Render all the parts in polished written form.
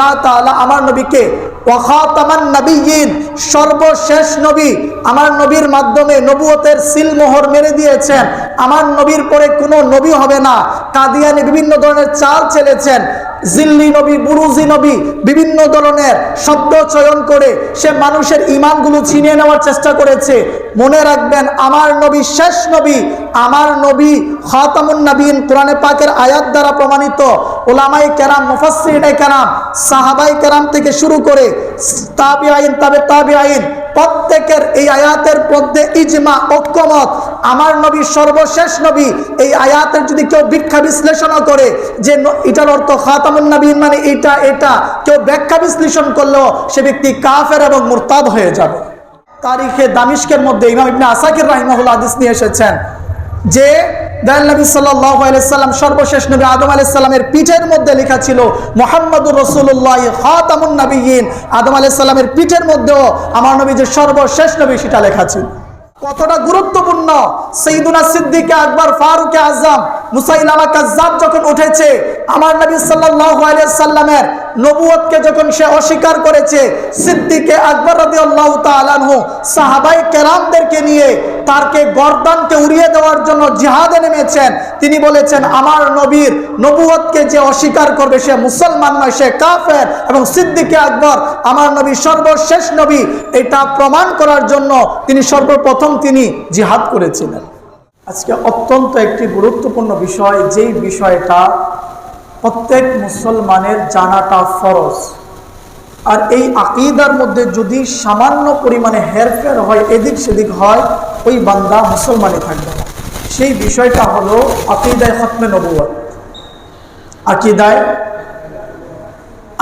আল্লাহ তাআলা আমার নবীকে ওয়াখাতামান নবিয়্যিন, সর্বশেষ নবী, আমার নবীর মাধ্যমে নবুয়তের সিলমোহর মেরে দিয়েছেন। আমার নবীর পরে কোনো নবী হবে না। কাদিয়ানি বিভিন্ন ধরনের চাল চেলেছেন, জিল্লি নবী, বুরুজি নবী, বিভিন্ন ধরনের শব্দ চয়ন করে সে মানুষের ঈমানগুলো ছিনিয়ে নেওয়ার চেষ্টা করেছে। মনে রাখবেন, আমার নবী শেষ নবী, আমার নবী খাতামুন নবীন, কোরআনে পাকের আয়াত দ্বারা প্রমাণিত। উলামায়ে কেরাম, মুফাসসিরিনে কেরাম, সাহাবায়ে কেরাম থেকে শুরু করে তাবিঈন, তাবিঈন, প্রত্যেকের এই আয়াতের মধ্যে ইজমা, ঐক্যমত। আমার নবী সর্বশেষ নবী। এই আয়াতের যদি কেউ ব্যাখ্যা বিশ্লেষণ করে যে এটার অর্থ খাতামুন নবীন মানে এটা কেউ ব্যাখ্যা বিশ্লেষণ করলেও সে ব্যক্তি কাফের এবং মুরতাদ হয়ে যাবে। তারিখে দামিশকের মধ্যে ইমাম ইবনে আসাকির রাহিমাহুল্লাহ হাদিস নিয়ে এসেছেন যে দয়াল নবী সাল্লাল্লাহু আলাইহি সাল্লাম সর্বশেষ নবী আদম আলাইহিস সালামের পিঠের মধ্যে লেখা ছিল মুহাম্মাদুর রাসূলুল্লাহ খাতামুন নবিয়্যিন। আদম আলাইহিস সালামের পিঠের মধ্যেও আমার নবী যে সর্বশেষ নবী সেটা লেখা ছিল। কতটা গুরুত্বপূর্ণ! সাইয়্যিদুনা সিদ্দিক আকবর, ফারুক আযম, মুসাইলামা কাজ্জাব যখন উঠেছে, আমার নবী সাল্লাল্লাহু আলাইহি সাল্লামের নবুয়তকে যখন সে অস্বীকার করেছে, সিদ্দিকে আকবর রাদিয়াল্লাহু তাআলা আনহু সাহাবায়ে কেরামদেরকে নিয়ে তারকে গর্দানকে উড়িয়ে দেওয়ার জন্য জিহাদে নেমেছেন। তিনি বলেছেন, আমার নবীর নবুয়তকে যে অস্বীকার করবে সে মুসলমান নয়, সে কাফের। এবং সিদ্দিকে আকবর আমার নবী সর্বশেষ নবী, এটা প্রমাণ করার জন্য তিনি সর্বপ্রথম তিনি জিহাদ করেছিলেন। আজকে অত্যন্ত একটি গুরুত্বপূর্ণ বিষয়, যেই বিষয়টা প্রত্যেক মুসলমানের জানাটা ফরজ। আর এই আকীদার মধ্যে যদি সামান্য পরিমাণে হেরফের হয়, এদিক সেদিক হয়, ওই বান্দা মুসলমানই থাকবে না। সেই বিষয়টা হলো আকীদায়ে খতমে নবুয়ত।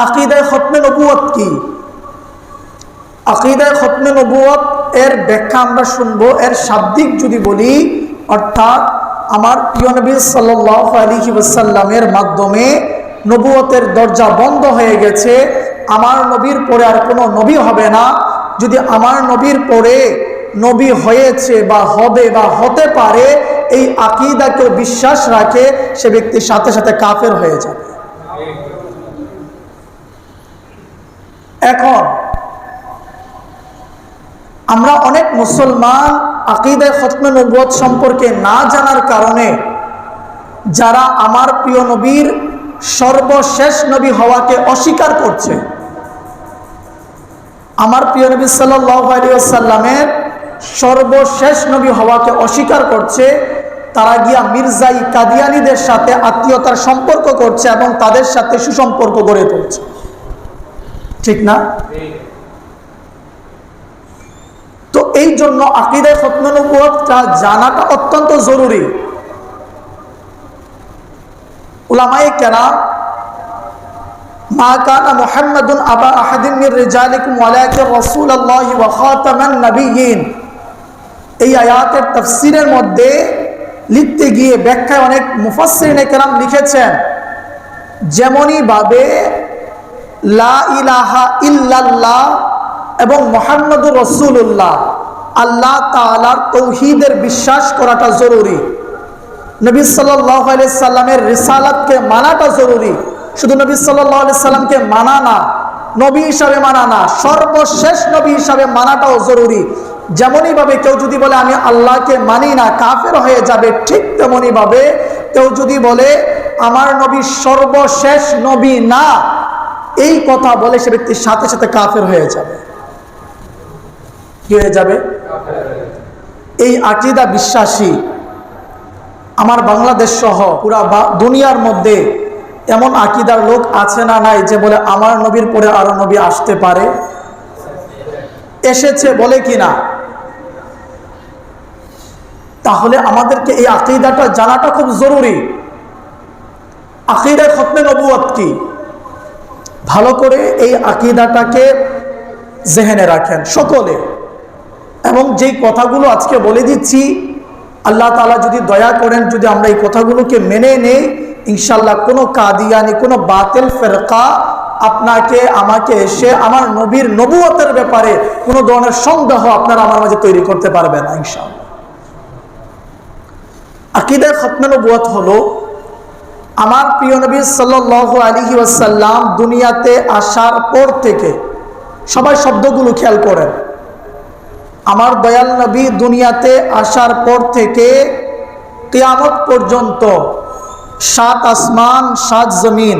আকীদায়ে খতমে নবুয়ত কি? আকীদায়ে খতমে নবুয়ত এর ব্যাখ্যা আমরা শুনবো। এর শাব্দিক যদি বলি, অর্থাৎ আমার প্রিয় নবী সাল্লাল্লাহু আলাইহি ওয়াসাল্লামের মাধ্যমে নবুয়তের দরজা বন্ধ হয়ে গেছে, আমার নবীর পরে আর কোনো নবী হবে না। যদি আমার নবীর পরে নবী হয়েছে বা হবে বা হতে পারে, এই আকীদাকে বিশ্বাস রাখে, সে ব্যক্তি সাথে সাথে কাফের হয়ে যাবে। এখন আমরা অনেক মুসলমান আকীদায়ে খতমে নবুয়ত সম্পর্কে না জানার কারণে যারা আমার প্রিয় নবীর সর্বশেষ নবী হওয়াকে অস্বীকার করছে, আমার প্রিয় নবী সাল্লাল্লাহু আলাইহি ওয়াসাল্লামের সর্বশেষ নবী হওয়াকে অস্বীকার করছে, তারা গিয়া মির্জাই কাদিয়ানীদের সাথে আত্মীয়তার সম্পর্ক করছে এবং তাদের সাথে সুসম্পর্ক গড়ে তুলছে। ঠিক না? তো এই জন্য আকীদায়ে খতমে নবুয়তটা জানাটা অত্যন্ত জরুরি। উলামায়ে কেরাম, মা কানা মুহাম্মাদুন আবা আহাদিন মির রিজালিকুম ওয়ালাকিন রাসূলুল্লাহি ওয়া খাতামান নবিয়্যিন, এই আয়াতের তাফসীরের মধ্যে লিখতে গিয়ে ব্যাখ্যায় অনেক মুফাসসিরিনে কেরাম লিখেছেন, যেমনই ভাবে লা ইলাহা ইল্লাল্লাহ এবং মুহাম্মাদুর রাসূলুল্লাহ, আল্লাহ তাআলার তাওহীদের বিশ্বাস করাটা জরুরি, নবী সাল্লাল্লাহু আলাইহি সাল্লামের রিসালাতকে মানাটা জরুরি। শুধু নবী সাল্লাল্লাহু আলাইহি সাল্লামকে মানা না, নবী হিসাবে মানা না, সর্বশেষ নবী হিসাবে মানাটাও জরুরি। যেমনই ভাবে কেউ যদি বলে আমি আল্লাহকে মানি না, কাফের হয়ে যাবে, ঠিক তেমনই ভাবে কেউ যদি বলে আমার নবী সর্বশেষ নবী না, এই কথা বলে সে ব্যক্তির সাথে সাথে কাফের হয়ে যাবে। কি হয়ে যাবে? এই আকীদা বিশ্বাসী আমার বাংলাদেশ সহ পুরা দুনিয়ার মধ্যে এমন আকীদার লোক আছে না নাই যে বলে আমার নবীর পরে আরো নবী আসতে পারে? এসেছে বলে কিনা? তাহলে আমাদেরকে এই আকীদাটা জানাটা খুব জরুরি। আকীদায়ে খতমে নবুয়ত কি? ভালো করে এই আকীদাটাকে জেহেনে রাখেন সকলে। এবং যেই কথাগুলো আজকে বলে দিচ্ছি, আল্লাহ তাআলা যদি দয়া করেন, যদি আমরা এই কথাগুলোকে মেনে নেই, ইনশাআল্লাহ কোনো কাদিয়ানি, কোনো বাতিল ফিরকা আপনাকে আমাকে এসে আমার নবীর নবুয়তের ব্যাপারে কোনো ধরনের সন্দেহ আপনারা আমার মাঝে তৈরি করতে পারবে না ইনশাআল্লাহ। আকীদায়ে খতমে নবুয়ত হলো আমার প্রিয় নবী সাল্লাল্লাহু আলাইহি ওয়াসাল্লাম দুনিয়াতে আসার পর থেকে, সবাই শব্দগুলো খেয়াল করেন, আমার দয়াল নবী দুনিয়াতে আসার পর থেকে কিয়ামত পর্যন্ত 7 আসমান 7 জমিন,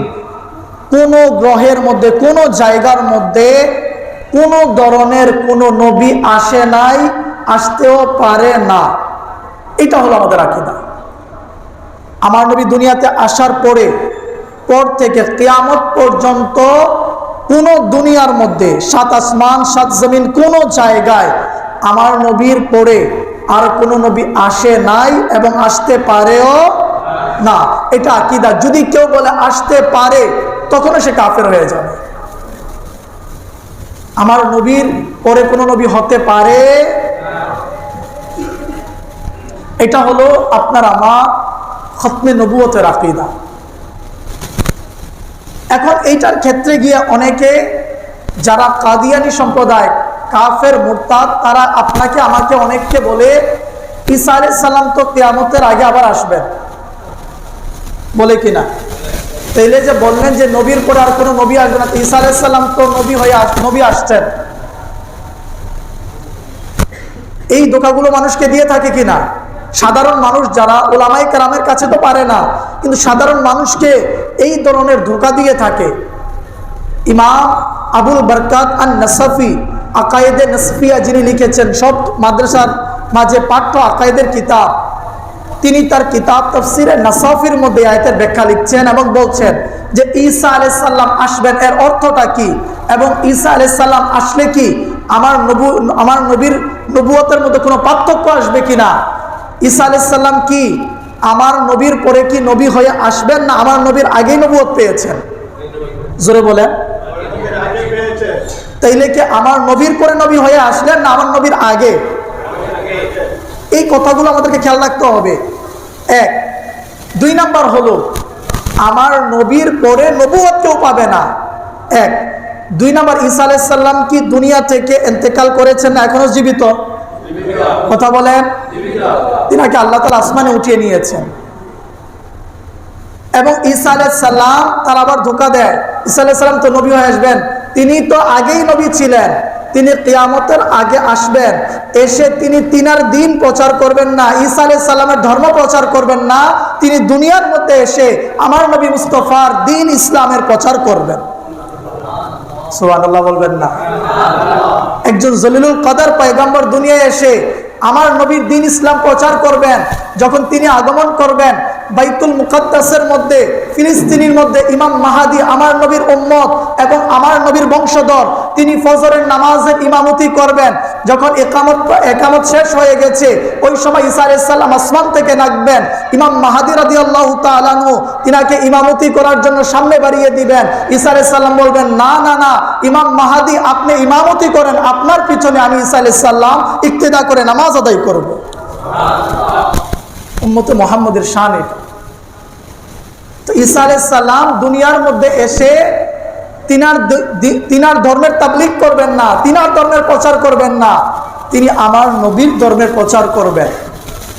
কোনো গ্রহের মধ্যে, কোনো জায়গার মধ্যে কোনো ধরনের কোনো নবী আসে নাই, আসতেও পারে না। এটা হলো আমাদের আকীদা। আমার নবী দুনিয়াতে আসার পর থেকে কিয়ামত পর্যন্ত কোনো দুনিয়ার মধ্যে 7 আসমান 7 জমিন কোনো জায়গায় আমার নবীর পরে আর কোনো নবী আসে নাই এবং আসতে পারেও না। এটা আকীদা। যদি কেউ বলে আসতে পারে, তখনও সে কাফের হয়ে যাবে। আমার নবীর পরে কোনো নবী হতে পারে, এটা হলো আপনার আমার খতমে নবুয়তের আকীদা। এখন এইটার ক্ষেত্রে গিয়ে অনেকে যারা কাদিয়ানী সম্প্রদায়, কাফের মুরতাদ, তারা আপনাকে আমাকে অনেককে বলে ঈসা আলাইহিস সালাম তো কিয়ামতের আগে আবার আসবেন, বলে কিনা? তাইলে যে বললেন যে নবীর পরে আর কোনো নবী আসবে না, ঈসা আলাইহিস সালাম তো নবী আসছেন, এই ধোঁকাগুলো মানুষকে দিয়ে থাকে কিনা? সাধারণ মানুষ যারা উলামায়ে কেরামের কাছে তো পারে না, কিন্তু সাধারণ মানুষকে এই ধরনের ধোঁকা দিয়ে থাকে। ইমাম আবুল বরকাত আন-নাসাফি আকায়েদে নাসফিয়া যিনি লিখেছেন, সব মাদ্রাসার মাঝে পাঠ্য আকায়েদের কিতাব, তিনি তার কিতাব তাফসিরে নাসাফির মধ্যে আয়াতের ব্যাখ্যা লিখছেন এবং বলছেন যে ঈসা আলাইহিস সালাম আসবেন, এর অর্থটা কি, এবং ঈসা আলাইহিস সালাম আসলে কি আমার নবীর নবুয়তের মধ্যে কোনো পার্থক্য আসবে কিনা? ঈসা আলাইহিস সালাম কি আমার নবীর পরে কি নবী হয়ে আসবেন, না আমার নবীর আগেই নবুয়ত পেয়েছেন? জোরে বলেন। তাইলে কি আমার নবীর পরে নবী হয়ে আসলেন, না আমার নবীর আগে? এই কথাগুলো আমাদেরকে খেয়াল রাখতে হবে। 1 2 নাম্বার হলো আমার নবীর পরে নবুয়ত কেউ পাবে না। 1 2 নাম্বার, ঈসা আলাইহিস সালাম কি দুনিয়া থেকে ইন্তেকাল করেছেন না এখনো জীবিত? কথা বলেন। তিনাকে আল্লাহ তাআলা আসমানে উঠিয়ে নিয়েছেন। এবং ঈসা আলাইহিস সালাম তারা আবার ধোঁকা দেয়, ঈসা আলাইহিস সালাম তো নবী হয়ে আসবেন, তিনি তো আগেই নবী ছিলেন, তিনি কিয়ামতের আগে আসবেন, এসে তিনি তিনার দিন প্রচার করবেন না, ঈসা আলাইহিস সালামের ধর্ম প্রচার করবেন না, তিনি দুনিয়ার মধ্যে এসে আমার নবী মুস্তাফার দিন ইসলামের প্রচার করবেন। সুবহানাল্লাহ বলবেন না? একজন জলিলুল কদর পয়গম্বর দুনিয়ায় এসে আমার নবীর দিন ইসলাম প্রচার করবেন। যখন তিনি আগমন করবেন বাইতুল মুকাদ্দাসের মধ্যে, ফিলিস্তিনের মধ্যে, ইমাম মাহাদি আমার নবীর উম্মত এবং আমার নবীর বংশধর, তিনি ফজরের নামাজের ইমামতি করবেন। যখন একামত শেষ হয়ে গেছে, ওই সময় ঈসা আলাইহিস সালাম আসমান থেকে নামবেন, ইমাম মাহাদি রাদিয়াল্লাহু তাআলা আনহু তিনাকে ইমামতি করার জন্য সামনে বাড়িয়ে দিবেন। ঈসা আলাইহিস সালাম বলবেন, না না না ইমাম মাহাদি আপনি ইমামতি করেন, আপনার পিছনে আমি ঈসা আলাইহিস সালাম ইক্তেদা করে নামাজ আদায় করব। উম্মতে মুহাম্মদের শান এটা। তো ঈসা আলাইহিস সালাম দুনিয়ার মধ্যে এসে তিনার ধর্মের তাবলীগ করবেন না, তিনার ধর্মের প্রচার করবেন না, তিনি আমার নবীর ধর্মের প্রচার করবেন।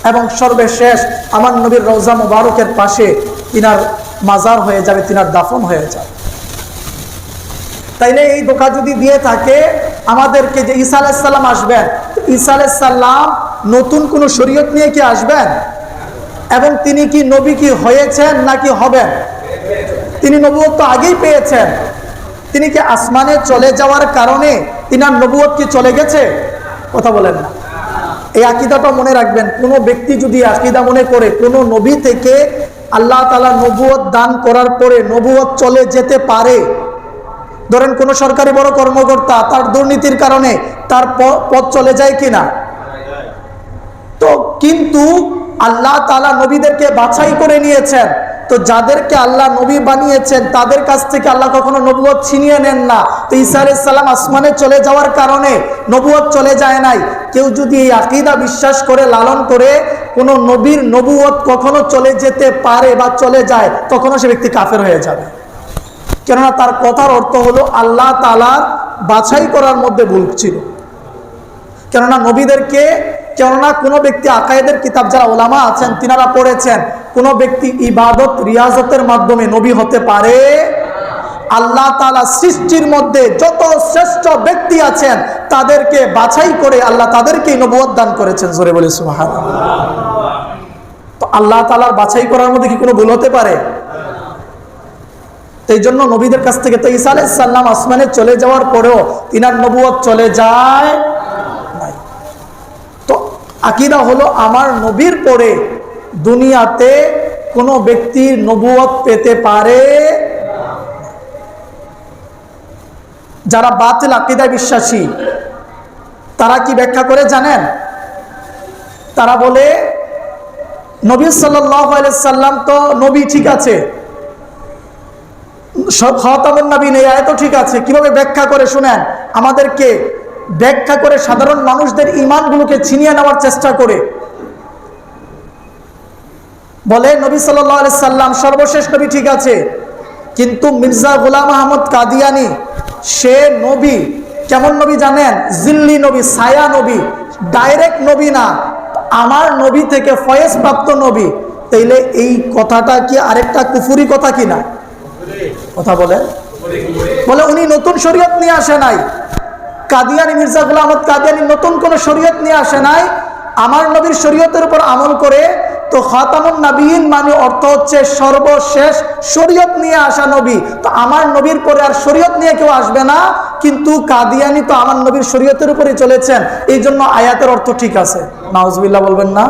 এবং সর্বশেষ আমার নবীর রওজা মুবারকের পাশে তিনার মাজার হয়ে যাবে, তিনার দাফন হয়ে যাবে। তাইলে এই ধোঁকা যদি দিয়ে থাকে আমাদেরকে যে ঈসা আলাইহিস সালাম আসবেন, ঈসা আলাইহিস সালাম নতুন কোন শরীয়ত নিয়ে কি আসবেন? এবং তিনি কি নবী কি হয়েছেন নাকি হবেন? তিনি নবুয়ত তো আগেই পেয়েছেন। তিনি কি আসমানে চলে যাওয়ার কারণে তিনার নবুয়ত কি চলে গেছে? কথা বলেন না। এই আকীদাটা মনে রাখবেন। কোনো ব্যক্তি যদি আকীদা মনে করে কোনো নবী থেকে আল্লাহ তাআলা নবুয়ত দান করার পরে নবুয়ত চলে যেতে পারে, ধরেন কোন সরকারি বড় কর্মকর্তা তার দুর্নীতির কারণে তার পদ চলে যায় কিনা, তো কিন্তু আল্লাহ তাআলা নবীদেরকে বাছাই করে নিয়েছেন। তো যাদেরকে আল্লাহ নবী বানিয়েছেন তাদের কাছ থেকে আল্লাহ কখনো নবুয়ত ছিনিয়ে নেন না। তো ঈসা আলাইহিস সালাম আসমানে চলে যাওয়ার কারণে নবুয়ত চলে যায় নাই। কেউ যদি এই আকীদা বিশ্বাস করে লালন করে কোনো নবীর নবুয়ত কখনো চলে যেতে পারে বা চলে যায়, তখনও সে ব্যক্তি কাফের হয়ে যাবে। কেননা তার কথার অর্থ হলো আল্লাহ তাআলার বাছাই করার মধ্যে ভুল ছিল। কেননা নবীদেরকে, কেননা কোনো ব্যক্তি আকায়েদের কিতাব যারা ওলামা আছেন তিনারা পড়েছেন, কোনো ব্যক্তি ইবাদত রিয়াজতের মাধ্যমে নবী হতে পারে? আল্লাহ তাআলা সৃষ্টির মধ্যে যত শ্রেষ্ঠ ব্যক্তি আছেন তাদেরকে বাছাই করে আল্লাহ তাদেরকেই নবুয়ত দান করেছেন। জোরে বলে সুবহানাল্লাহ। তো আল্লাহ তাআলার বাছাই করার মধ্যে কি কোনো ভুল হতে পারে? এই জন্য নবীদের কাছ থেকে তো ঈসা আলাইহিস সালাম আসমানে চলে যাওয়ার পরেও তিনার নবুয়ত চলে যায় নাই। তো আকীদা হলো আমার নবীর পরে দুনিয়াতে কোনো ব্যক্তির নবুয়ত পেতে পারে। যারা বাতিল আকীদায় বিশ্বাসী তারা কি ব্যাখ্যা করে জানেন? তারা বলে নবী সাল্লাল্লাহু আলাইহি সাল্লাম তো নবী, ঠিক আছে, খাতামুন নবী নেই, আয়াত ঠিক আছে। কিভাবে ব্যাখ্যা করে শুনেন, আমাদেরকে ব্যাখ্যা করে সাধারণ মানুষদের ঈমানগুলোকে ছিনিয়ে নেওয়ার চেষ্টা করে। বলে নবী সাল্লাল্লাহু আলাইহি সাল্লাম সর্বশেষ নবী, ঠিক আছে, কিন্তু মির্জা গোলাম আহমদ কাদিয়ানি সে নবী। কেমন নবী জানেন? জিল্লি নবী, ছায়া নবী, ডাইরেক্ট নবী না, আমার নবী থেকে ফয়েজ প্রাপ্ত নবী। তাইলে এই কথাটা কি আরেকটা কুফরি কথা কিনা? কথা বলে উনি নতুন শরীয়ত নিয়ে আসে নাই। কাদিয়ানি, মির্জা গোলাম আহমদ কাদিয়ানি নতুন কোন শরীয়ত নিয়ে আসে নাই, আমার নবীর শরীয়তের উপর আমল করে। তো খাতামুন নবীন মানে অর্থ হচ্ছে সর্বশেষ শরীয়ত নিয়ে আসা নবী। তো আমার নবীর পরে আর শরীয়ত নিয়ে কেউ আসবে না, কিন্তু কাদিয়ানি তো আমার নবীর শরীয়তের উপরে চলেছেন, এই জন্য আয়াতের অর্থ ঠিক আছে। নাউজুবিল্লাহ বলবেন না?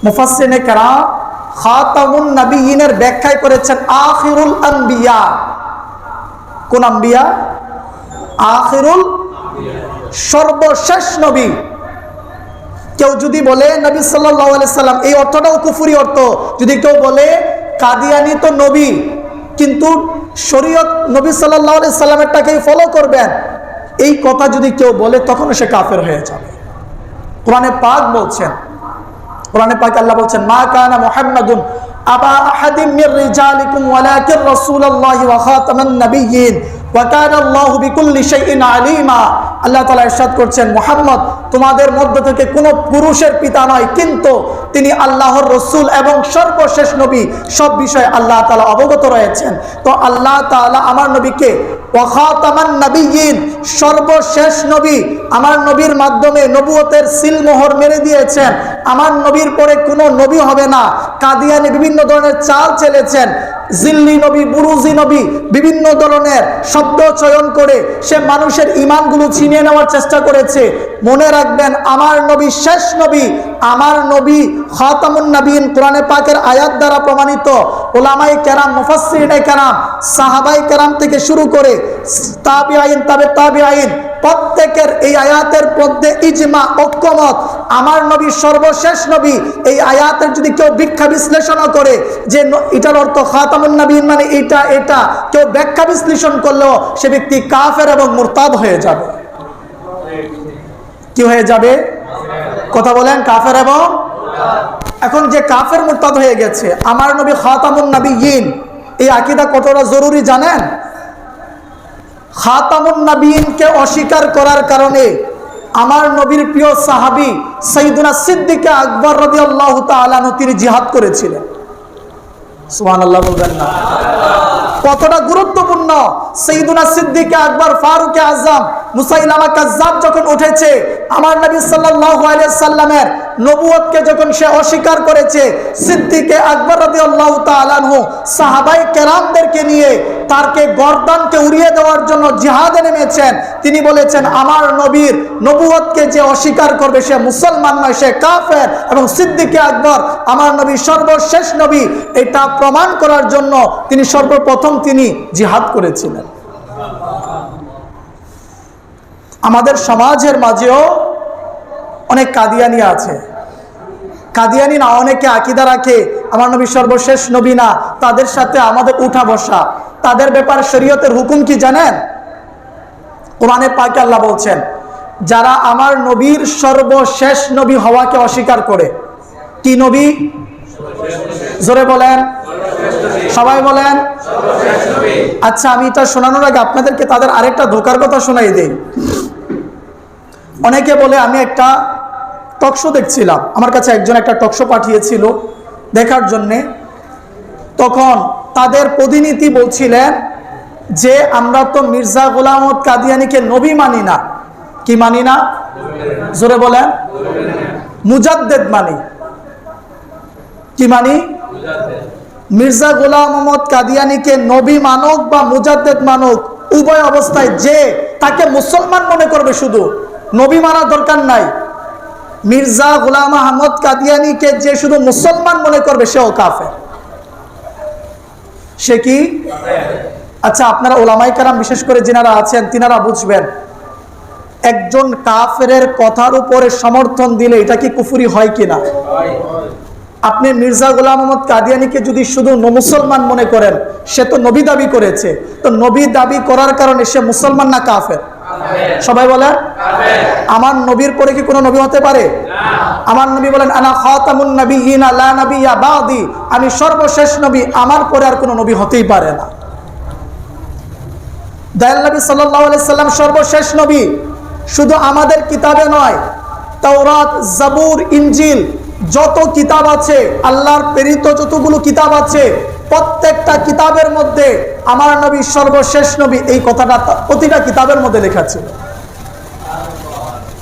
মুফাসসিরিনে কেরাম খাতামুন নবীনের ব্যাখ্যায় করেছেন আখিরুল আম্বিয়া। কোন আম্বিয়া? আখিরুল, সর্বশেষ নবী। কেউ যদি বলে নবী সাল্লাল্লাহু আলাইহি সাল্লাম, এই অর্থটাও কুফরি অর্থ। যদি কেউ বলে কাদিয়ানি তো নবী, কিন্তু শরীয়ত নবী সাল্লাল্লাহু আলাইহি সাল্লামেরটাকেই ফলো করবেন, এই কথা যদি কেউ বলে তখন সে কাফের হয়ে যাবে। কোরআনে পাক বলছেন, কোরআনে পাক আল্লাহ বলছেন, মা কানা মুহাম্মাদুন আবা আহাদিম মির রিজালিকুম ওয়ালাকিন রাসূলুল্লাহি ওয়া খাতামান নাবিয়্যিন ওয়া কানা আল্লাহু বিকুল্লি শাইইন আলিমা। আল্লাহ তাআলা ইরশাদ করছেন, মুহাম্মদ তোমাদের মধ্য থেকে কোনো পুরুষের পিতা নয়, কিন্তু তিনি আল্লাহর রাসূল এবং সর্বশেষ নবী। সব বিষয়ে আল্লাহ তাআলা অবগত রয়েছেন। তো আল্লাহ তাআলা আমার নবীকে ওয়া খাতামান নাবিয়্যিন, সর্বশেষ নবী, আমার নবীর মাধ্যমে নবুয়তের সিলমোহর মেরে দিয়েছেন। আমার নবীর পরে কোনো নবী হবে না। কাদিয়ানি বিভিন্ন ধরনের চাল চেলেছেন, জিল্লি নবী, বুরুজি নবী, বিভিন্ন ধরনের শব্দ চয়ন করে সে মানুষের ঈমানগুলো ছিনিয়ে নেওয়ার চেষ্টা করেছে। মনে রাখবেন, আমার নবী শেষ নবী, আমার নবী খাতামুন নবীন। কোরআনে পাকের আয়াত দ্বারা প্রমাণিত। উলামায়ে কেরাম, মুফাসসিরিনে কেরাম, সাহাবায়ে কেরাম থেকে শুরু করে তাবিঈন, তাবে তাবিঈন, প্রত্যেকের এই আয়াতের মধ্যে ইজমা, ঐক্যমত, আমার নবী সর্বশেষ নবী। এই আয়াতের যদি কেউ ব্যাখ্যা বিশ্লেষণ করে যে এটার অর্থ খাতামুন নবীন মানে এটা, কেউ ব্যাখ্যা বিশ্লেষণ করলেও সে ব্যক্তি কাফের এবং মুরতাদ হয়ে যাবে। কি হয়ে যাবে? কথা বলেন, কাফের এবং। এখন যে কাফের মুরতাদ হয়ে গেছে, আমার নবী খাতামুন নবিয়্যিন, এই আকীদা কতটা জরুরি জানেন? খাতামুন নবীনকে অস্বীকার করার কারণে আমার নবীর প্রিয় সাহাবী সাইয়্যিদুনা সিদ্দিক আকবর রাদিয়াল্লাহু তাআলা আনহু তিনি জিহাদ করেছিলেন। সুবহানাল্লাহ বলবেন না? কতটা গুরুত্বপূর্ণ। সাইয়্যিদুনা সিদ্দিক আকবর, ফারুক আযম, মুসাইলামা কাজ্জাব যখন উঠেছে, আমার নবী সাল্লাল্লাহু আলাইহি সাল্লামের নবুয়তকে যখন সে অস্বীকার করেছে, সিদ্দিক আকবর রাদিয়াল্লাহু তাআলা আনহু সাহাবায়ে কেরামদেরকে নিয়ে তারকে গর্দানকে উড়িয়ে দেওয়ার জন্য জিহাদে নেমেছেন। তিনি বলেছেন, আমার নবীর নবুয়তকে যে অস্বীকার করবে সে মুসলমান নয়, সে কাফের। এবং সিদ্দিক আকবর আমার নবী সর্বশেষ নবী, এটা প্রমাণ করার জন্য তিনি সর্বপ্রথম তিনি জিহাদ করেছিলেন। আমাদের সমাজের মাঝেও অনেক কাদিয়ানি আছে। কাদিয়ানি না, অনেকে আকীদা রাখে আমার নবী সর্বশেষ নবী না, তাদের সাথে আমাদের উঠা বসা। তাদের ব্যাপারে শরীয়তের হুকুম কি জানেন? কোরআনে পাকে আল্লাহ বলছেন, যারা আমার নবীর সর্বশেষ নবী হওয়াকে অস্বীকার করে। কি নবী? জোরে বলেন, সবাই বলেন। আচ্ছা, আমি এটা শোনানোর আগে আপনাদেরকে তাদের আরেকটা ধোঁকার কথা শোনাই দেই। অনেকে বলে আমি একটা টকশো দেখছিলাম, আমার কাছে একজন একটা টকশো পাঠিয়েছিল দেখার জন্যে। তখন তাদের প্রতিনিধি বলছিলেন যে আমরা তো মির্জা গোলাম আহমদ কাদিয়ানীকে নবী মানি না। কি মানি না? জোরে বলেন। মুজাদ্দেদ মানি। কি মানি? মির্জা গোলাম আহমদ কাদিয়ানীকে নবী মানক বা মুজাদ্দেদ মানক, উভয় অবস্থায় যে তাকে মুসলমান মনে করবে, শুধু নবী মানার দরকার নাই। মির্জা গোলাম আহমদ কাদিয়ানীকে যে শুধু মুসলমান মনে করবে সেও কাফের। সে কি? আচ্ছা, আপনারা ওলামায়ে কেরাম বিশেষ করে যিনারা আছেন তিনারা বুঝবেন, একজন কাফেরের কথার উপরে সমর্থন দিলে এটা কি কুফরি হয় কিনা? আপনি মির্জা গোলাম আহমদ কাদিয়ানীকে যদি শুধু মুসলমান মনে করেন, সে তো নবী দাবি করেছে, তো নবী দাবি করার কারণে সে মুসলমান না কাফের? সবাই বলেন। আমার নবীর পরে কি কোনো নবী হতে পারে? আমার নবী বলেন আনা খাতামুন নাবিয়্যিনা লা নাবিয়্যা বাদি, আমি সর্বশেষ নবী, আমার পরে আর কোনো নবী হতেই পারে না। দয়াল নবী সাল্লাল্লাহু আলাইহি সাল্লাম সর্বশেষ নবী, শুধু আমাদের কিতাবে নয়, তাওরাত, জাবুর, ইনজিল যত কিতাব আছে, আল্লাহর প্রেরিত যতগুলো কিতাব আছে, প্রত্যেকটা কিতাবের মধ্যে আমার নবী সর্বশেষ নবী, এই কথাটা প্রতিটা কিতাবের মধ্যে লেখা ছিল।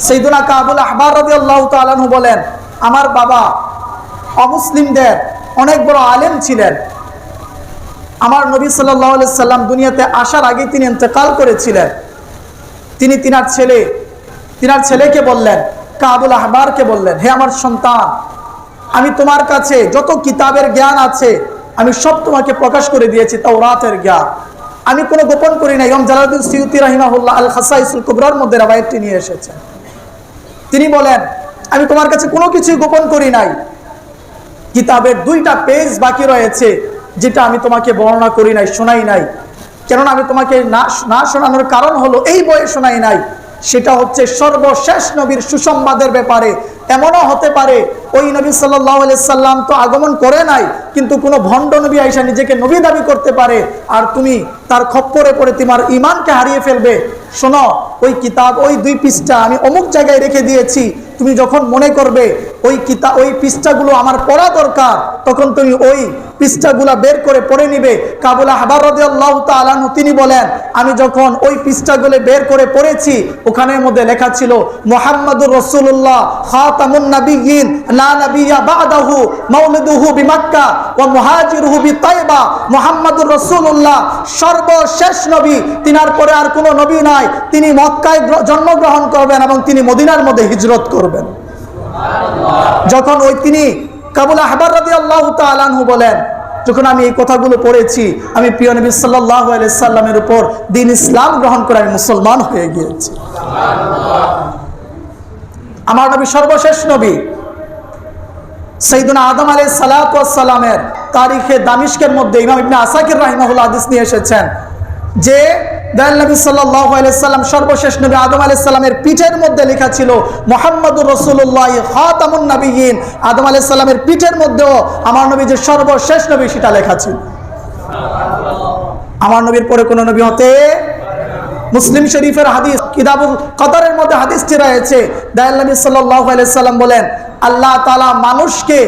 সাইয়্যিদুনা কাবুল আহবার রাদিয়াল্লাহু তাআলা আনহু বলেন, আমার বাবা অমুসলিমদের অনেক বড় আলেম ছিলেন। আমার নবী সাল্লাল্লাহু আলাইহি সাল্লাম দুনিয়াতে আসার আগে তিনি ইন্তেকাল করেছিলেন। তিনি তিনার ছেলেকে বললেন, কাবুল আহবারকে বললেন, হে আমার সন্তান, আমি তোমার কাছে যত কিতাবের জ্ঞান আছে আমি সব তোমাকে প্রকাশ করে দিয়েছি, তাওরাতের জ্ঞান আমি কোনো গোপন করি নাই। ইমাম জালালউদ্দিন সুয়ুতী রাহিমাহুল্লাহ আল খাসাইসুল কুবরার মধ্যে রওয়ায়াতটি নিয়ে এসেছেন। তিনি বলেন, আমি তোমার কাছে কোনো কিছু গোপন করি নাই। কিতাবের 2টা পেজ বাকি রয়েছে যেটা আমি তোমাকে বর্ণনা করি নাই, শোনাই নাই। কেননা আমি তোমাকে না শোনানোর কারণ হলো, এই বইয়ে শোনাই নাই, সেটা হচ্ছে সর্বশেষ নবীর সুসংবাদের ব্যাপারে। এমনও হতে পারে ওই নবী সাল্লাল্লাহু আলাইহি সাল্লাম তো আগমন করে নাই, কিন্তু কোনো ভণ্ড নবী আইসা নিজেকে নবী দাবি করতে পারে, আর তুমি তার খপ্পরে পড়ে তোমার ঈমানকে হারিয়ে ফেলবে। শোনো, ওই কিতাব, ওই 2 পৃষ্ঠা আমি অমুক জায়গায় রেখে দিয়েছি, তুমি যখন মনে করবে ওই পৃষ্ঠাগুলো আমার পড়া দরকার, তখন তুমি ওই পৃষ্ঠাগুলা বের করে পড়ে নিবে। কাবুল আহবার রাদিয়াল্লাহু তাআলা আনহু তিনি বলেন, আমি যখন ওই পৃষ্ঠাগুলো বের করে পড়েছি, ওখানের মধ্যে লেখা ছিল মুহাম্মাদুর রাসূলুল্লাহ খাতামুন নাবিয়্যিন লা নাবিয়্যা বা'দাহু মাউলিদুহু বিমাক্কা ওয়া মুহাজিরুহু বিতাইবা। মুহাম্মাদুর রাসূলুল্লাহ সর্বশেষ নবী, তিনার পরে আর কোনো নবী নাই। তিনি মক্কায় জন্মগ্রহণ করবেন এবং তিনি মদিনার মধ্যে হিজরত করবেন। যখন তিনি কাবুল আহবার রাদিয়াল্লাহু তাআলা আনহু বলেন, যখন আমি এই কথাগুলো পড়েছি, আমি প্রিয় নবী সাল্লাল্লাহু আলাইহি সাল্লামের উপর দ্বীন ইসলাম গ্রহণ করে আমি মুসলমান হয়ে গিয়েছি। আমার নবী সর্বশেষ নবী। সাইয়্যিদুনা আদম আলাইহিস সালাতু ওয়াস সালামের তারিখে দামিশকের মধ্যে ইমাম ইবনে আসাকির রাহিমাহুল্লাহ হাদিস নিয়ে এসেছেন যে দয়াল নবী সাল্লাল্লাহু আলাইহি সাল্লাম সর্বশেষ নবী আদম আলাইহিস সালামের পিঠের মধ্যে লেখা ছিল মুহাম্মাদুর রাসূলুল্লাহ খাতামুন নাবিয়্যিন। আদম আলাইহিস সালামের পিঠের মধ্যেও আমার নবী যে সর্বশেষ নবী সেটা লেখা ছিল। আমার নবীর পরে কোন নবী হতে? মুসলিম শরীফের হাদিস কিতাবুল কদরের মধ্যে হাদিসটি রয়েছে। দয়াল নবী সাল্লাল্লাহু আলাইহি সাল্লাম বলেন, আল্লাহ তাআলা মানুষকে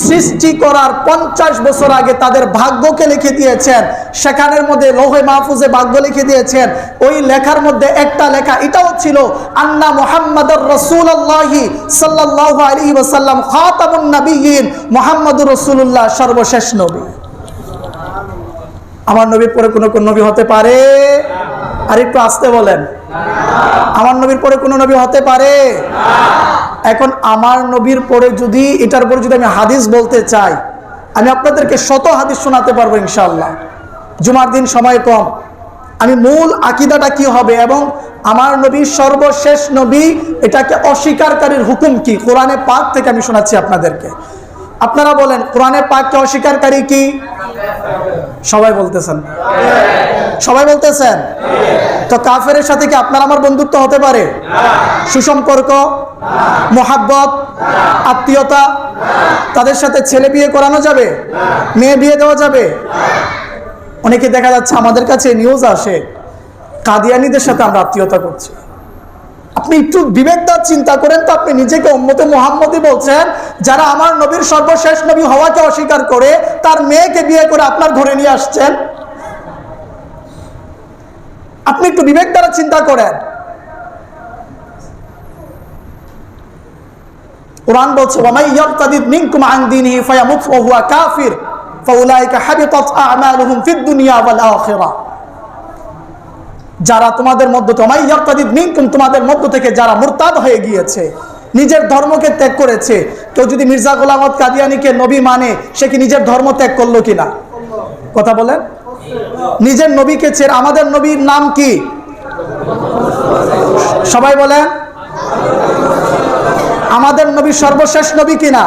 সৃষ্টি করার 50 বছর আগে তাদের ভাগ্যকে লিখে দিয়েছেন। সেখানের মধ্যে লৌহে মাহফুজে ভাগ্য লিখে দিয়েছেন। ওই লেখার মধ্যে একটা লেখা এটাও ছিল, আন্না মুহাম্মাদুর রাসূলুল্লাহি সাল্লাল্লাহু আলাইহি ওয়াসাল্লাম খাতামুন নাবিয়্যিন। মুহাম্মাদুর রাসূলুল্লাহ সর্বশেষ নবী। আমার নবীর পরে কোন নবী হতে পারে? আর একটু আসতে বলেন, আমার নবীর পরে কোন নবী হতে পারে? এখন আমার নবীর পরে যদি এটার পরে যদি আমি হাদিস বলতে চাই, আমি আপনাদেরকে শত হাদিস শোনাতে পারবো ইনশাআল্লাহ। জুমার দিন সময় কম, আমি মূল আকীদাটা কি হবে এবং আমার নবী সর্বশেষ নবী এটাকে অস্বীকারীর হুকুম কি, কোরআনে পাক থেকে আমি শোনাচ্ছি আপনাদেরকে। আপনারা বলেন, কোরআনে পাককে অস্বীকারী কি? সবাই বলতেছেন, সবাই বলতেছেন। তো কাফেরের সাথে কি আপনার আমার বন্ধুত্ব হতে পারে? সুসম্পর্ক, মোহাব্বত, আত্মীয়তা, তাদের সাথে ছেলে বিয়ে করানো যাবে, মেয়ে বিয়ে দেওয়া যাবে? অনেকে দেখা যাচ্ছে আমাদের কাছে নিউজ আসে কাদিয়ানীদের সাথে আমরা আত্মীয়তা করছি। আপনি একটু বিবেকদার চিন্তা করেন তো, আপনি নিজেকে উম্মতে মুহাম্মদী বলছেন, যারা আমার নবীর সর্বশেষ নবী হওয়াকে অস্বীকার করে তার মেয়েকে বিয়ে করে আপনার ঘরে নিয়ে আসছেন। আপনি একটু বিবেক দ্বারা চিন্তা করেন। কুরআন বলছে ওয়া মাই ইয়ারতাদিদ মিনকুম আন দীনিহি ফায়ামুত ওয়া হুয়া কাফির ফাউলাইকা হাবিতাত আ'মালুহুম ফিদ দুনিয়া ওয়াল আখিরাহ। যারা তোমাদের মধ্য থেকে, ওয়া মাই ইয়ারতাদিদ মিনকুম, তোমাদের মধ্য থেকে যারা মুরতাদ হয়ে গিয়েছে, নিজের ধর্মকে ত্যাগ করেছে। কেউ যদি মির্জা গোলাম আহমদ কাদিয়ানীকে নবী মানে, সে কি নিজের ধর্ম ত্যাগ করলো কিনা? কথা বলেন। নিজের নবীকে ছেড়ে, আমাদের নবীর নাম কি? সবাই বলেন। আমাদের নবী সর্বশেষ নবী কিনা?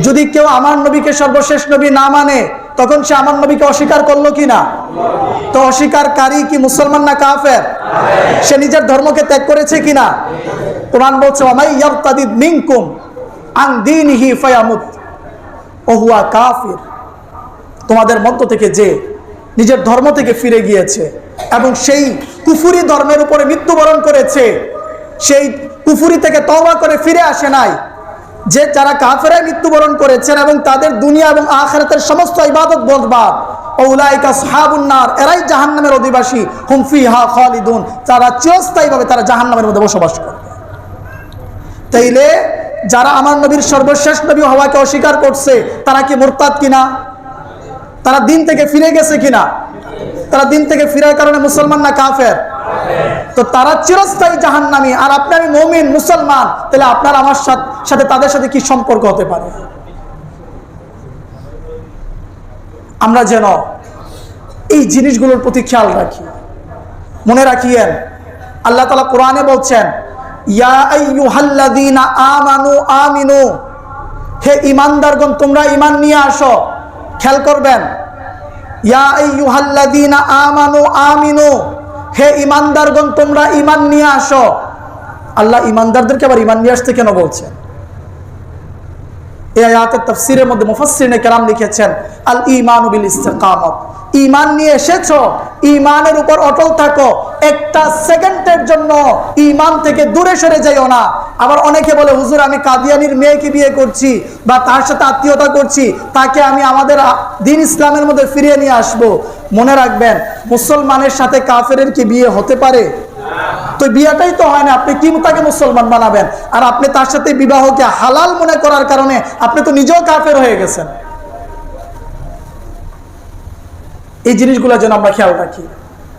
যদি কেউ আমার নবীকে সর্বশেষ নবী না মানে, তখন সে আমার নবীকে অস্বীকার করলো কিনা? তো অস্বীকারী কি মুসলমান না কাফের? সে নিজের ধর্মকে ত্যাগ করেছে কিনা? কুরআন বলছে ওয়া মাই ইয়ারতাদিদ মিনকুম আন দীনিহি ফায়ামুত ওয়া হুয়া কাফির। তোমাদের মধ্য থেকে যে নিজের ধর্ম থেকে ফিরে গিয়েছে এবং সেই কুফরি ধর্মের উপরে মৃত্যুবরণ করেছে, সেই কুফরি থেকে তওবা করে ফিরে আসে নাই, যে যারা কাফেরাই মৃত্যুবরণ করেছেন এবং তাদের দুনিয়া এবং আখিরাতের সমস্ত ইবাদত বরবাদ, উলাইকা আসহাবুন নার, এরাই জাহান্নামের অধিবাসী, হুম ফিহা খালিদুন, তারা চিরস্থায়ীভাবে তারা জাহান্নামের মধ্যে বসবাস করবে। তাইলে যারা আমার নবীর সর্বশেষ নবী হওয়াকে অস্বীকার করছে, তারা কি মুরতাদ কিনা? তারা দিন থেকে ফিরে গেছে কিনা? তারা দিন থেকে ফিরার কারণে মুসলমান না কাফের? তো তারা চিরস্থায়ী জাহান্নামী, আর আপনি আমি মুমিন মুসলমান, তাহলে আপনার আমার সাথে তাদের সাথে কি সম্পর্ক হতে পারে? আমরা যেন এই জিনিসগুলোর প্রতি খেয়াল রাখি, মনে রাখিয়েন। আল্লাহ তাআলা কোরআনে বলছেন ইয়া আইয়ুহাল্লাযীনা আমানু আমিনু, হে ঈমানদারগণ তোমরা ঈমান নিয়ে আসো। খেয়াল করবেন, ইয়া আইয়ুহাল্লাযীনা আমানু আমিনু, হে ঈমানদারগণ তোমরা ঈমান নিয়ে আসো। আল্লাহ ঈমানদারদেরকে আবার ঈমান নিয়ে আসতে কেন বলছেন? এই আয়াতের তাফসীরের মধ্যে মুফাসসিরিনে কেরাম লিখেছেন আল ঈমানু বিল ইস্তিকামাত, ঈমান নিয়ে এসেছো, ঈমানের উপর অটল থাকো, একটা সেকেন্ডের জন্য ঈমান থেকে দূরে সরে যাইও না। আবার অনেকে বলে হুজুর আমি কাদিয়ানীর মেয়েকে বিয়ে করছি বা তার সাথে আত্মীয়তা করছি, তাকে আমি আমাদের দ্বীন ইসলামের মধ্যে ফিরিয়ে নিয়ে আসব। মনে রাখবেন, মুসলমানের সাথে কাফেরের কি বিয়ে হতে পারে? তো বিয়েটাই তো হয় না, আপনি কি তাকে মুসলমান বানাবেন? আর আপনি তার সাথে বিবাহকে হালাল মনে করার কারণে আপনি তো নিজেও কাফের হয়ে গেছেন। এই জিনিসগুলো যেন আমরা খেয়াল রাখি।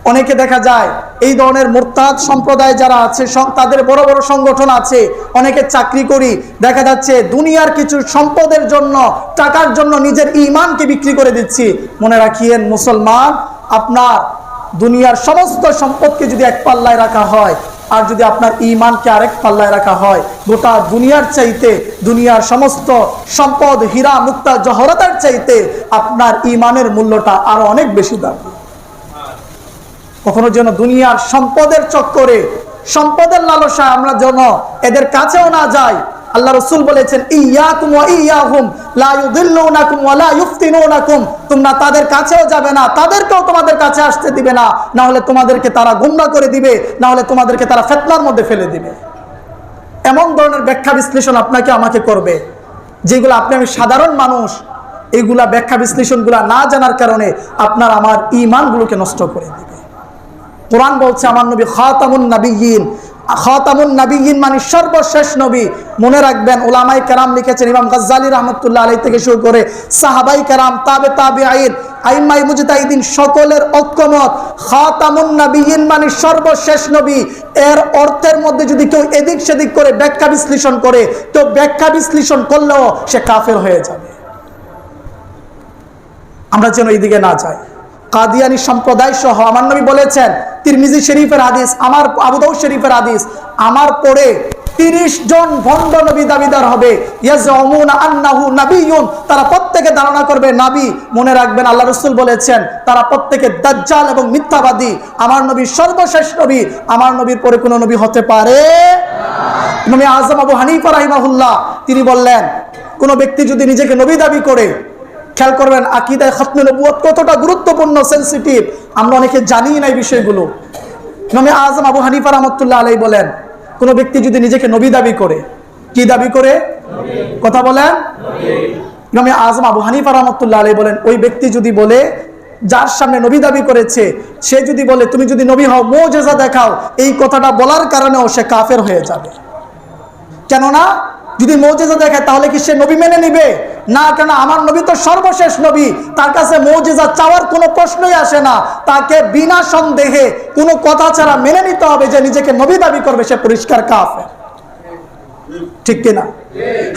অনেকে দেখা যায় এই ধরনের মুরতাদ সম্প্রদায় যারা আছে, তাদের বড় বড় সংগঠন আছে, অনেকে চাকরি করি, দেখা যাচ্ছে দুনিয়ার কিছু সম্পদের জন্য, টাকার জন্য নিজের ঈমানকে বিক্রি করে দিচ্ছি। মনে রাখিয়েন মুসলমান, আপনার দুনিয়ার সমস্ত সম্পদকে যদি এক পাল্লায় রাখা হয় আর যদি আপনার ঈমানকে আরেক পাল্লায় রাখা হয়, গোটা দুনিয়ার চাইতে, দুনিয়ার সমস্ত সম্পদ, হীরা মুক্তা জহরতার চাইতে আপনার ঈমানের মূল্যটা আরো অনেক বেশি দাম। কখনো যেন দুনিয়ার সম্পদের চক্করে, সম্পদের লালসায় আমরা যেন এদের কাছেও না যাই। আল্লাহ রাসূল বলেছেন ইয়াকুম ওয়া ইয়াহুম লা ইউদিল্লুনাকুম ওয়া লা ইফতিনুনাকুম, তোমরা তাদের কাছেও যাবে না, তাদেরকেও তোমাদের কাছে আসতে দিবে না, না হলে তোমাদেরকে তারা গোমরাহ করে দিবে, না হলে তোমাদেরকে তারা ফিতনার মধ্যে ফেলে দিবে। এমন ধরনের ব্যাখ্যা বিশ্লেষণ আপনাকে আমাকে করবে, যেগুলো আপনি আমি সাধারণ মানুষ এইগুলা ব্যাখ্যা বিশ্লেষণগুলা না জানার কারণে আপনার আমার ঈমানগুলোকে নষ্ট করে দিবে। কোরআন বলছে আমার নবী খাতামুন নাবিয়্যিন, খাতামুন নাবিয়্যিন মানে সর্বশেষ নবী। মনে রাখবেন, উলামায়ে কেরাম লিখেছেন, ইমাম গাজ্জালী রাহমাতুল্লাহ আলাইহি থেকে শুরু করে সাহাবায়ে কেরাম, তাবেঈন, আইম্মায়ে মুজতাহিদিন সকলের ঐক্যমত, খাতামুন নাবিয়্যিন মানে সর্বশেষ নবী। এর অর্থের মধ্যে যদি কেউ এদিক সেদিক করে ব্যাখ্যা বিশ্লেষণ করে, তো ব্যাখ্যা বিশ্লেষণ করলেও সে কাফের হয়ে যাবে। আমরা যেন এইদিকে না যাই। কাদিয়ানী সম্প্রদায় সহ আমার নবী বলেছেন, তিরমিজি শরীফের হাদিস, আমার আবু দাউদ শরীফের হাদিস, আমার পরে 30 জন ভণ্ড নবী দাবিদার হবে, ইয়াজউমুনা আন্নাহু নাবিয়্যুন, তারা প্রত্যেকে ধারণা করবে নবী। মনে রাখবেন, আল্লাহ রাসূল বলেছেন তারা প্রত্যেকে দাজ্জাল এবং মিথ্যাবাদী। আমার নবী সর্বশেষ নবী, আমার নবীর পরে কোনো নবী হতে পারে না। ইমাম আযম আবু হানিফা রাহিমাহুল্লাহ তিনি বললেন, কোনো ব্যক্তি যদি নিজেকে নবী দাবি করে, খেয়াল করবেন আকীদায়ে খতমে নবুয়ত কতটা গুরুত্বপূর্ণ, সেনসিটিভ, আমরা অনেকে জানি না এই বিষয়গুলো। ইমাম আযম আবু হানিফা রাহমাতুল্লাহ আলাইহি বলেন, কোনো ব্যক্তি যদি নিজেকে নবী দাবি করে, কি দাবি করে? কথা বলেন। ইমাম আজম আবু হানিফা রাহমাতুল্লাহ আলাইহি বলেন, ওই ব্যক্তি যদি বলে, যার সামনে নবী দাবি করেছে, সে যদি বলে তুমি যদি নবী হও মুজিজা দেখাও, এই কথাটা বলার কারণেও সে কাফের হয়ে যাবে। কেননা যদি মুজিজা দেখায় তাহলে কি সে নবী মেনে নিবে না? কেন আমার নবী তো সর্বশেষ নবী, তার কাছে মুজিজা চাওয়ার কোনো প্রশ্নই আসে না। তাকে বিনা সন্দেহে কোনো কথা ছাড়া মেনে নিতে হবে যে নিজেকে নবী দাবি করবে, সে পরিষ্কার কাফের। ঠিক কিনা?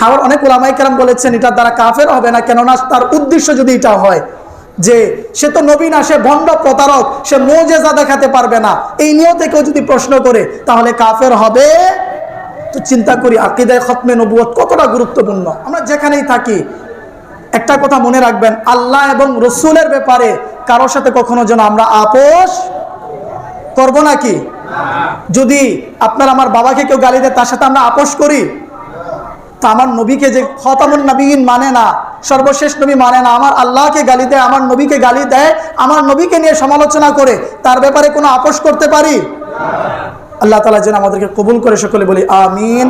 আবার অনেক উলামায়ে কেরাম বলেছেন এটার দ্বারা কাফের হবে না, কেননা তার উদ্দেশ্য যদি এটা হয় যে সে তো নবী না, সে ভণ্ড প্রতারক, সে মুজিজা দেখাতে পারবে না, এই নিয়তে কেউ যদি প্রশ্ন করে তাহলে কাফের হবে। তো চিন্তা করি আকীদায়ে খতমে নবুয়ত কতটা গুরুত্বপূর্ণ। আমরা যেখানেই থাকি একটা কথা মনে রাখবেন, আল্লাহ এবং রসুলের ব্যাপারে কারোর সাথে কখনো যেন আমরা আপোষ করব নাকি? যদি আপনার আমার বাবাকে কেউ গালি দেয় তার সাথে আমরা আপোষ করি? তা আমার নবীকে যে খতামুন নবীন মানে না, সর্বশেষ নবী মানে না, আমার আল্লাহকে গালি দেয়, আমার নবীকে গালি দেয়, আমার নবীকে নিয়ে সমালোচনা করে, তার ব্যাপারে কোনো আপোষ করতে পারি? আল্লাহ তাআলা যেন আমাদেরকে কবুল করে, সকলে বলি আমিন।